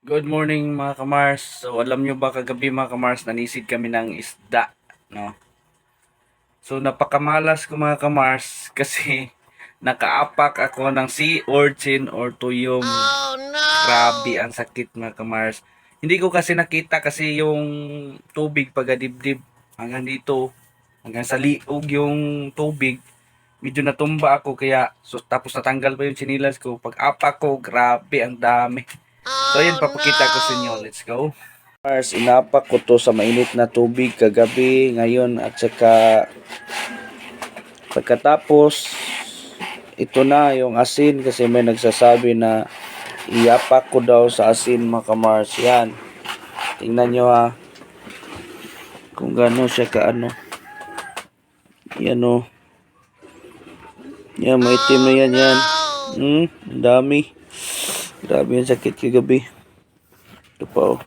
Good morning mga kamars. So alam nyo ba kagabi mga kamars nanisid kami ng isda, no? So napakamalas ko mga kamars kasi nakaapak ako ng sea urchin or tuyong. Oh no! Grabe ang sakit mga kamars. Hindi ko kasi nakita kasi yung tubig pagadibdib hanggang dito, hanggang sa liog yung tubig. Medyo natumba ako kaya tapos natanggal pa yung chinilas ko. Pag apak ko, grabe ang dami. So ayun, papakita ko sa inyo. Let's go. Mars, inapak ko to sa mainit na tubig kagabi, ngayon at saka pagkatapos ito na yung asin kasi may nagsasabi na iapak ko daw sa asin mga kamars. Yan. Tingnan nyo ha kung gaano siya kaano. Yan o. Yan, maitim na yan yan. Ang dami. Grabe yung sakit kagabi. Ito pa o.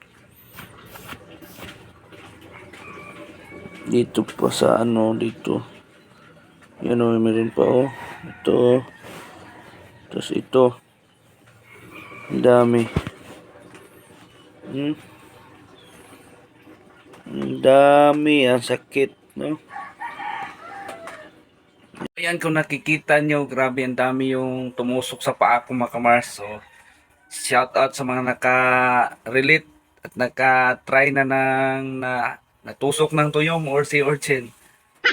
Dito pa sa ano, dito. Yan o, meron pa o. Ito. Tapos ito. Ang dami. Ang dami. Ang sakit, no? Ayan, kung nakikita nyo, grabe ang dami yung tumusok sa paa ko mga kamars. So, shout out sa mga naka-relate at naka-try na natusok ng tuyong or sea urchin.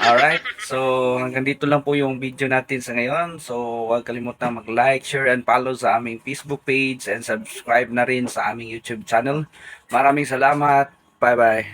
Alright, so hanggang dito lang po yung video natin sa ngayon. So huwag kalimutan mag-like, share, and follow sa aming Facebook page and subscribe na rin sa aming YouTube channel. Maraming salamat. Bye-bye.